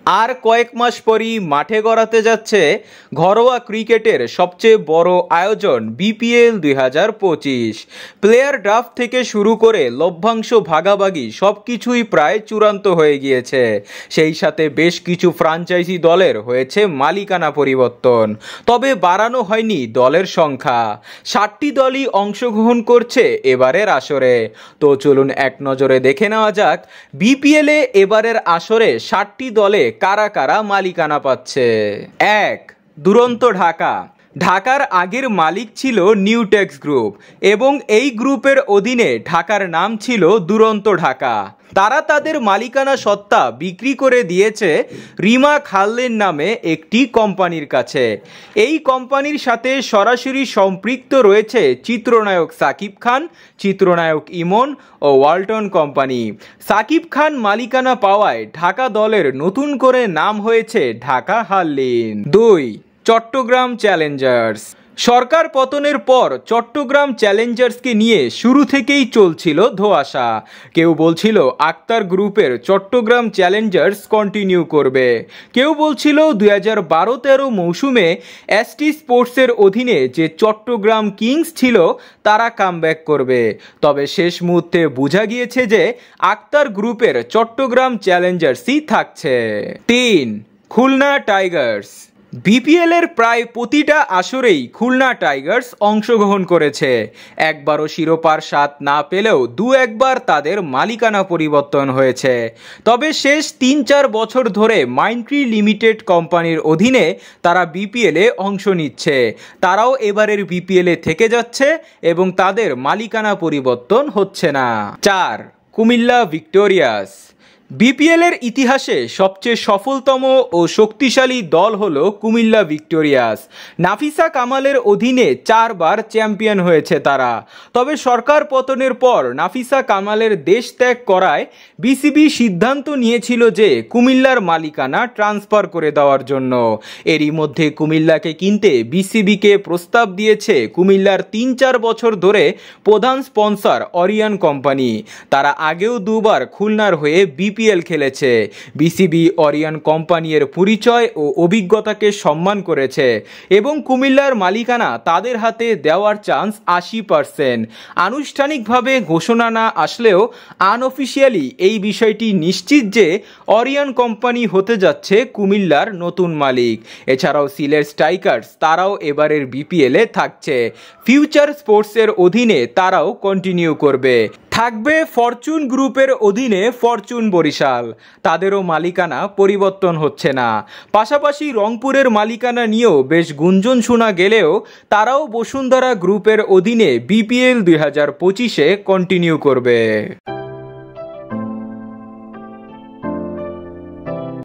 আর কয়েক মাস পরই মাঠে গড়াতে যাচ্ছে ঘরোয়া ক্রিকেটের সবচেয়ে বড় আয়োজন বিপিএল 2025। প্লেয়ার ড্রাফট থেকে শুরু করে লভ্যাংশ ভাগাভাগি সবকিছুই প্রায় চূড়ান্ত হয়ে গিয়েছে। সেই সাথে বেশ কিছু ফ্র্যাঞ্চাইজি দলের হয়েছে মালিকানা পরিবর্তন, তবে বাড়ানো হয়নি দলের সংখ্যা। 60টি দলই অংশগ্রহণ করছে এবারের আসরে। তো চলুন এক নজরে দেখে নেওয়া যাক বিপিএলে এবারের আসরে 60টি দলে কারা কারা মালিকানা পাচ্ছে। 1. দুরন্ত ঢাকা। ঢাকার আগের মালিক ছিল নিউটেক্স গ্রুপ এবং এই গ্রুপের অধীনে ঢাকার নাম ছিল দুরন্ত ঢাকা। তারা তাদের মালিকানা সত্তা বিক্রি করে দিয়েছে রিমা খাল্লের নামে একটি কোম্পানির কাছে। এই কোম্পানির সাথে সরাসরি সম্পৃক্ত রয়েছে চিত্রনায়ক সাকিব খান, চিত্রনায়ক ইমন ও ওয়ালটন কোম্পানি। সাকিব খান মালিকানা পাওয়ায় ঢাকা দলের নতুন করে নাম হয়েছে ঢাকা হারলিন। 2. চট্টগ্রাম চ্যালেঞ্জার্স। সরকার পতনের পর চট্টগ্রাম চ্যালেঞ্জার্সকে নিয়ে শুরু থেকেই চলছিল ধোঁয়াশা। কেউ বলছিল আক্তার গ্রুপের চট্টগ্রাম চ্যালেঞ্জার্স কন্টিনিউ করবে, কেউ বলছিল 2012-13 মৌসুমে এসটি স্পোর্টসের অধীনে যে চট্টগ্রাম কিংস ছিল তারা কামব্যাক করবে। তবে শেষ মুহূর্তে বোঝা গিয়েছে যে আক্তার গ্রুপের চট্টগ্রাম চ্যালেঞ্জার্সই থাকছে। 3. খুলনা টাইগার্স। বিপিএলের প্রায় প্রতিটা আসরেই খুলনা টাইগার্স অংশগ্রহণ করেছে। একবারও শিরোপার স্বাদ না পেলেও একবার তাদের মালিকানা পরিবর্তন হয়েছে। তবে শেষ 3-4 বছর ধরে মাইন্ডট্রি লিমিটেড কোম্পানির অধীনে তারা বিপিএলে অংশ নিচ্ছে। তারাও এবারের বিপিএলে থেকে যাচ্ছে এবং তাদের মালিকানা পরিবর্তন হচ্ছে না। 4. কুমিল্লা ভিক্টোরিয়াস। বিপিএলের ইতিহাসে সবচেয়ে সফলতম ও শক্তিশালী দল হলো কুমিল্লা ভিক্টোরিয়াস। নাফিসা কামালের অধীনে 4 বার চ্যাম্পিয়ন হয়েছে তারা। তবে সরকার পতনের পর নাফিসা কামালের দেশ ত্যাগ করায় বিসিবি সিদ্ধান্ত নিয়েছিল যে কুমিল্লার মালিকানা ট্রান্সফার করে দেওয়ার জন্য। এরই মধ্যে কুমিল্লাকে কিনতে বিসিবিকে প্রস্তাব দিয়েছে কুমিল্লার 3-4 বছর ধরে প্রধান স্পন্সর অরিয়ন কোম্পানি। তারা আগেও 2 বার খুলনার হয়ে বিপিএল খেলেছে। বিসিবি অরিয়ন কোম্পানির পরিচয় ও অভিজ্ঞতাকে সম্মান করেছে এবং কুমিল্লার মালিকানা তাদের হাতে দেওয়ার চান্স 80%। আনুষ্ঠানিকভাবে ঘোষণা না আসলেও আনঅফিশিয়ালি এই বিষয়টি নিশ্চিত যে অরিয়ন কোম্পানি হতে যাচ্ছে কুমিল্লার নতুন মালিক। এছাড়াও সিলেট স্ট্রাইকার্স তারাও এবারের বিপিএলে থাকছে। ফিউচার স্পোর্টসের অধীনে তারাও কন্টিনিউ করবে। থাকবে ফরচুন গ্রুপের অধীনে ফরচুন বরিশাল, তাদেরও মালিকানা পরিবর্তন হচ্ছে না। পাশাপাশি রংপুরের মালিকানা নিয়েও বেশ গুঞ্জন শোনা গেলেও তারাও বসুন্ধরা গ্রুপের অধীনে বিপিএল 2025-এ কন্টিনিউ করবে।